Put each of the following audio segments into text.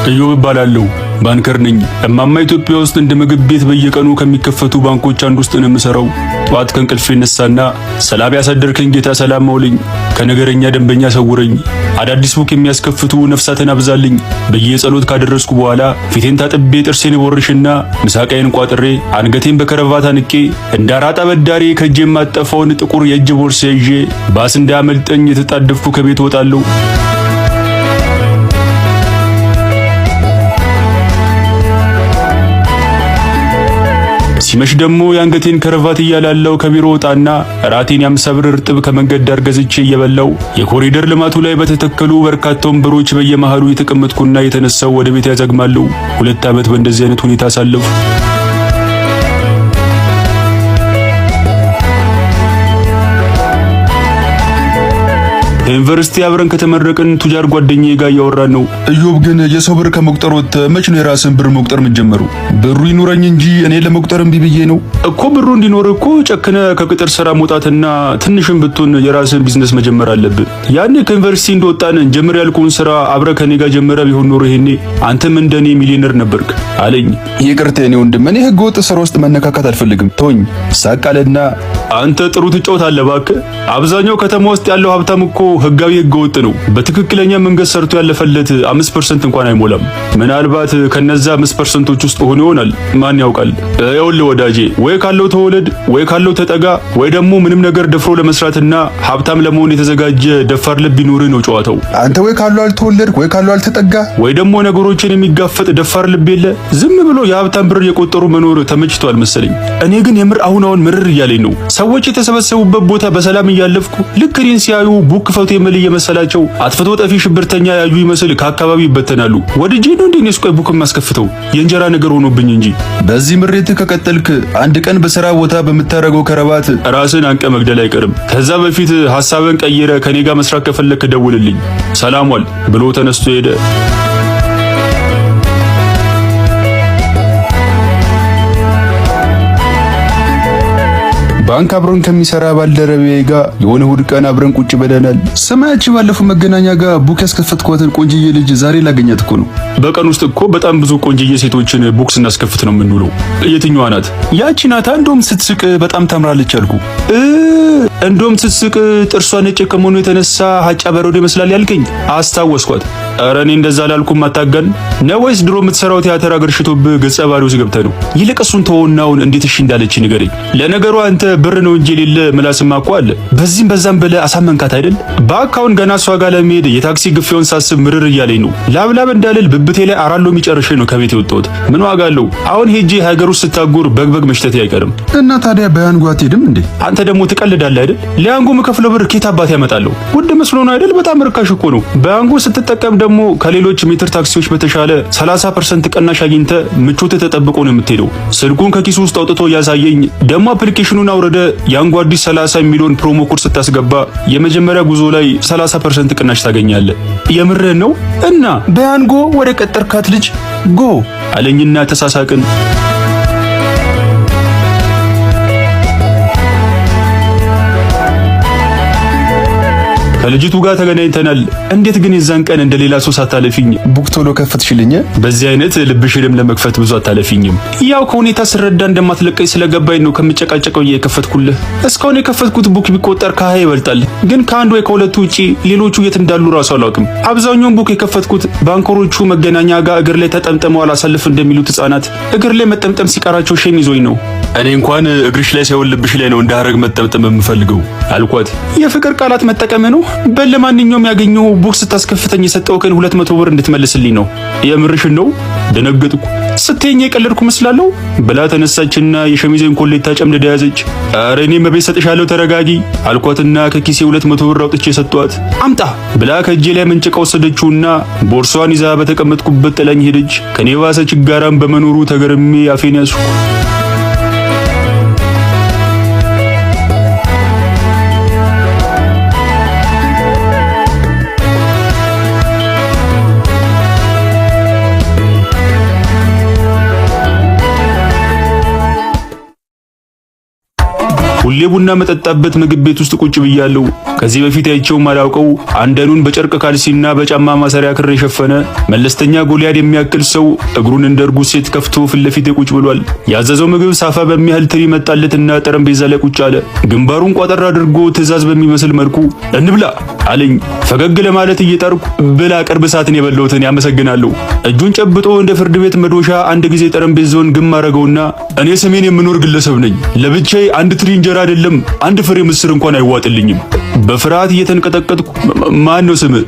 እዮብ እባላለሁ። ባንከር ነኝ። እማማ ኢትዮጵያ ውስጥ እንደ ምግብ ቤት በየቀኑ ከሚከፈቱ ባንኮች አንዱ ውስጥ ነው የምሰራው። ጧት ከእንቅልፌ እነሳና ሰላም ያሳደርከኝ ጌታ ሰላም ማውለኝ፣ ከነገረኛ ደንበኛ ሰውረኝ፣ አዳዲስ ቡክ የሚያስከፍቱ ነፍሳትን አብዛልኝ ብዬ ጸሎት ካደረስኩ በኋላ ፊቴን ታጥቤ ጥርሴን ቦርሽና ምሳቃዬን ቋጥሬ አንገቴን በከረባት አንቄ እንደ አራጣ በዳሪ ከእጄ የማጠፋውን ጥቁር የእጅ ቦርሳ ይዤ ባስ እንዳያመልጠኝ የተጣደፍኩ ከቤት ወጣለሁ። ሲመሽ ደግሞ የአንገቴን ከረቫት እያላለው ከቢሮ ወጣና ራቴን የ50 ብር እርጥብ ከመንገድ ዳር ገዝቼ እየበላው የኮሪደር ልማቱ ላይ በተተከሉ በርካታ ወንበሮች በየመሃሉ የተቀመጥኩና የተነሳው ወደ ቤት ያዘግማለሁ። 2 ዓመት በእንደዚህ አይነት ሁኔታ አሳለፉ። ዩኒቨርሲቲ አብረን ከተመረቅን ቱጃር ጓደኛዬ ጋር እያወራን ነው። እዮብ ግን የሰው ብር ከመቁጠር ወጥተህ መች ነው የራስን ብር መቁጠር የምትጀምሩ? ብሩ ይኑረኝ እንጂ እኔ ለመቁጠር እምቢ ብዬ ነው እኮ። ብሩ እንዲኖር እኮ ጨክነ ከቅጥር ስራ መውጣትና ትንሽም ብትሆን የራስን ቢዝነስ መጀመር አለብን። ያኔ ከዩኒቨርሲቲ እንደወጣን ጀምር ያልኩን ስራ አብረ ከኔ ጋር ጀመረ ቢሆን ኖሮ ይሄኔ አንተም እንደኔ ሚሊዮነር ነበርክ አለኝ። ይቅርታ የኔ ወንድም፣ እኔ ህገ ወጥ ስራ ውስጥ መነካካት አልፈልግም፣ ተወኝ። ሳቃለና አንተ ጥሩ ትጫወታለህ እባክህ። አብዛኛው ከተማ ውስጥ ያለው ሀብታም እኮ ህጋዊ ህገወጥ ነው። በትክክለኛ መንገድ ሰርቶ ያለፈለት 5% እንኳን አይሞላም። ምናልባት ከነዛ 5%ዎች ውስጥ ሆኖ ይሆናል፣ ማን ያውቃል? ይኸውልህ ወዳጄ፣ ወይ ካለው ተወለድ፣ ወይ ካለው ተጠጋ፣ ወይ ደግሞ ምንም ነገር ደፍሮ ለመስራትና ሀብታም ለመሆን የተዘጋጀ ደፋር ልብ ቢኖርህ ነው ጨዋታው። አንተ ወይ ካለው አልተወለድ፣ ወይ ካለው አልተጠጋ፣ ወይ ደግሞ ነገሮችን የሚጋፈጥ ደፋር ልብ የለ። ዝም ብሎ የሀብታም ብር የቆጠሩ መኖር ተመችቷል መሰለኝ። እኔ ግን የምር አሁን ምርር እያለኝ ነው። ሰዎች የተሰበሰቡበት ቦታ በሰላም እያለፍኩ ልክ እኔን ሲያዩ ቡክ ፈውቴ የምል እየመሰላቸው አጥፍቶ ጠፊ ሽብርተኛ ያዩ ይመስል ከአካባቢ ይበተናሉ። ወድጄ ነው እንዴ ስቆይ ቡክ ማስከፍተው? የእንጀራ ነገር ሆኖብኝ እንጂ። በዚህ ምሬት ከቀጠልክ አንድ ቀን በሥራ ቦታ በምታረገው ከረባት ራስን አንቀ መግደል አይቀርም። ከዛ በፊት ሐሳብን ቀይረ ከኔ ጋር መስራት ከፈለክ ደውልልኝ። ሰላም ብሎ ተነስቶ ሄደ። ባንክ አብረን ከሚሰራ ባልደረቤ ጋር የሆነ እሑድ ቀን አብረን ቁጭ ብለናል። ሰማያች ባለፈው መገናኛ ጋር ቡክ ያስከፈትኳትን ቆንጅዬ ልጅ ዛሬ ላገኛት እኮ ነው። በቀን ውስጥ እኮ በጣም ብዙ ቆንጅዬ ሴቶችን ቡክ ስናስከፍት ነው የምንውለው። የትኛዋ ናት? ያቺ ናታ። እንደውም ስትስቅ በጣም ታምራለች አልኩ። እንደውም ስትስቅ ጥርሷ ነጭ ከመሆኑ የተነሳ ሀጫ በረዶ ይመስላል ያልከኝ አስታወስኳት። ኧረ እኔ እንደዛ አላልኩም። አታጋን ነው ወይስ ድሮ የምትሰራው ቲያትር አገርሽቶብህ ገጸ ባህሪው ገብተህ ነው? ይልቅ እሱን ተወውናውን እንዴት እሺ እንዳለች ንገረኝ። ለነገሩ አንተ ብር ነው እንጂ የሌለ ምላስማ እኮ አለ። በዚህም በዛም በለ አሳመንካት አይደል? በአካውን ገና እሷ ጋር ለመሄድ የታክሲ ግፊውን ሳስብ ምርር እያለኝ ነው። ላብላብ እንዳልል ብብቴ ላይ አራሎ የሚጨርሸኝ ነው ከቤት የወጣሁት። ምን ዋጋ አለው? አሁን ሄጄ ሀገር ውስጥ ስታጎር በግበግ መሽተቴ አይቀርም። እና ታዲያ በያንጎ አትሄድም እንዴ? አንተ ደግሞ ትቀልዳለህ አይደል? ለያንጎ የምከፍለው ብር ኬት አባት ያመጣለሁ? ውድ መስሎ ነው አይደል? በጣም ርካሽ እኮ ነው። በያንጎ ስትጠቀም ደግሞ ከሌሎች ሜትር ታክሲዎች በተሻለ 30% ቅናሽ አግኝተ ምቾት ተጠብቆ ነው የምትሄደው። ስልኩን ከኪሱ ውስጥ አውጥቶ ያሳየኝ ደግሞ አፕሊኬሽኑን አውርደ ያንጎ አዲስ 30 ሚሊዮን ፕሮሞ ኮድ ስታስገባ የመጀመሪያ ጉዞ ላይ 30% ቅናሽ ታገኛለህ። የምርህን ነው? እና በያንጎ ወደ ቀጠርካት ልጅ ጎ አለኝና ተሳሳቅን። ከልጅቱ ጋር ተገናኝተናል። እንዴት ግን የዛን ቀን እንደሌላ ሰው ሳታለፊኝ ቡክ ቶሎ ከፈትሽልኝ? በዚህ አይነት ልብሽንም ለመክፈት ብዙ አታለፊኝም። ያው ከሁኔታ ስረዳ እንደማትለቀኝ ስለገባኝ ነው ከምጨቃጨቀው እየከፈትኩልህ። እስካሁን የከፈትኩት ቡክ ቢቆጠር ከ20 ይበልጣል። ግን ከአንድ ወይ ከሁለቱ ውጪ ሌሎቹ የት እንዳሉ ራሱ አላውቅም። አብዛኛውን ቡክ የከፈትኩት ባንኮሮቹ መገናኛ ጋር እግር ላይ ተጠምጥመው አላሳልፍ እንደሚሉት ህጻናት እግር ላይ መጠምጠም ሲቀራቸው ሼም ይዞኝ ነው። እኔ እንኳን እግርሽ ላይ ሳይሆን ልብሽ ላይ ነው እንዳረግ መጠምጠም የምፈልገው አልኳት። የፍቅር ቃላት መጠቀም ነው። በለማንኛውም ያገኘው ቡክ ስታስከፍተኝ የሰጠውከን 200 ብር እንድትመልስልኝ ነው። የምርሽን ነው? ደነገጥኩ። ስትይኝ የቀለድኩ መስላለሁ ብላ ተነሳችና የሸሚዜን ኮሌታ ጨምድዳ ያዘች። ኧረ እኔም በቤት ሰጥሻለሁ ተረጋጊ አልኳትና ከኪሴ 200 ብር አውጥቼ ሰጠኋት። አምጣ ብላ ከእጄ ላይ መንጭቃ ወሰደችውና ቦርሷን ይዛ በተቀመጥኩበት ጥላኝ ሄደች። ከኔ ባሰ ችጋራም በመኖሩ ተገርሜ አፌን ያዝኩ። ሁሌ ቡና መጠጣበት ምግብ ቤት ውስጥ ቁጭ ብያለሁ። ከዚህ በፊት አይቼው ማላውቀው አንደኑን በጨርቅ ካልሲና በጫማ ማሰሪያ ክር የሸፈነ መለስተኛ ጎልያድ የሚያክል ሰው እግሩን እንደ እርጉዝ ሴት ከፍቶ ፊት ለፊቴ ቁጭ ብሏል። ያዘዘው ምግብ ሳፋ በሚያህል ትሪ መጣለትና ጠረጴዛ ላይ ቁጭ አለ። ግንባሩን ቋጠር አድርጎ ትዕዛዝ በሚመስል መልኩ እንብላ አለኝ። ፈገግ ለማለት እየጣርኩ ብላ ቅርብ ሰዓትን የበላሁትን ያመሰግናለሁ። እጁን ጨብጦ እንደ ፍርድ ቤት መዶሻ አንድ ጊዜ ጠረጴዛውን ግም አረገውና እኔ ስሜን የምኖር ግለሰብ ነኝ። ለብቻዬ አንድ ትሪ እንጀራ አይደለም አንድ ፍሬ ምስር እንኳን አይዋጥልኝም። በፍርሃት እየተንቀጠቀጥኩ ማን ነው ስምህ?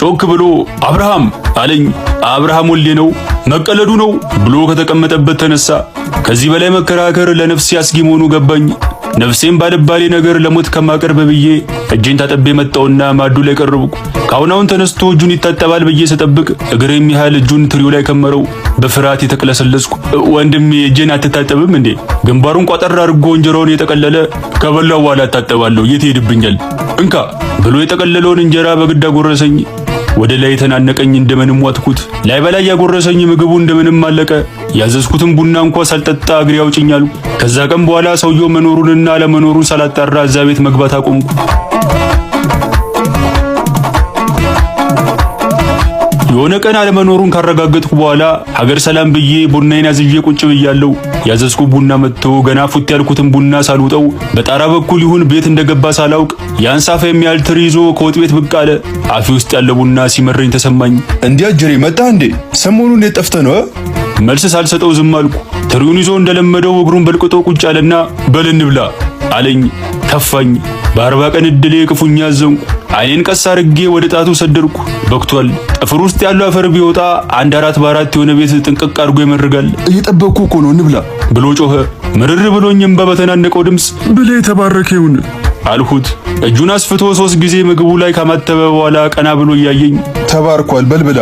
ጮክ ብሎ አብርሃም አለኝ። አብርሃም ወልዴ ነው መቀለዱ ነው ብሎ ከተቀመጠበት ተነሳ። ከዚህ በላይ መከራከር ለነፍሴ አስጊ መሆኑ ገባኝ። ነፍሴን ባልባሌ ነገር ለሞት ከማቀርብ ብዬ እጄን ታጠቤ መጣውና ማዱ ላይ ቀረብኩ። ካሁናውን ተነስቶ እጁን ይታጠባል ብዬ ስጠብቅ እግሬ የሚያህል እጁን ትሪው ላይ ከመረው። በፍርሃት የተቅለሰለስኩ ወንድሜ እጄን አትታጠብም እንዴ? ግንባሩን ቋጠር አድርጎ እንጀራውን የጠቀለለ ከበላው በኋላ አታጠባለሁ የት ሄድብኛል እንካ ብሎ የጠቀለለውን እንጀራ በግድ አጎረሰኝ። ወደ ላይ ተናነቀኝ እንደምንም ዋጥኩት። ላይ በላይ ያጎረሰኝ ምግቡ እንደምንም አለቀ። ያዘዝኩትን ቡና እንኳን ሳልጠጣ እግሬ አውጭኛል። ከዛ ቀን በኋላ ሰውየው መኖሩንና አለመኖሩን ሳላጣራ እዛ ቤት መግባት አቆምኩ። የሆነ ቀን አለመኖሩን ካረጋገጥኩ በኋላ ሀገር ሰላም ብዬ ቡናዬን አዝዤ ቁጭ ብያለሁ። ያዘዝኩ ቡና መጥቶ ገና ፉት ያልኩትን ቡና ሳልውጠው በጣራ በኩል ይሁን ቤት እንደገባ ሳላውቅ ያን ሳፋ የሚያህል ትሪ ይዞ ከወጥ ቤት ብቅ አለ። አፊ ውስጥ ያለ ቡና ሲመረኝ ተሰማኝ። እንዲያ ጀሬ መጣ እንዴ? ሰሞኑን እንዴት ጠፍተህ ነው? መልስ ሳልሰጠው ዝም አልኩ። ትሪውን ይዞ እንደለመደው እግሩን በልቅጦ ቁጭ አለና በል እንብላ አለኝ። ከፋኝ። በ40 ቀን እድሌ ክፉኛ አዘንኩ። አይኔን ቀስ አርጌ ወደ ጣቱ ሰደርኩ። በክቷል። ጥፍር ውስጥ ያለው አፈር ቢወጣ አንድ 4 በ4 የሆነ ቤት ጥንቅቅ አድርጎ ይመርጋል። እየጠበቅኩ እኮ ነው እንብላ ብሎ ጮኸ። ምርር ብሎኝም በተናነቀው ድምፅ ብለ የተባረከ ይሁን አልሁት። እጁን አስፍቶ 3 ጊዜ ምግቡ ላይ ካማተበ በኋላ ቀና ብሎ እያየኝ ተባርኳል በልብላ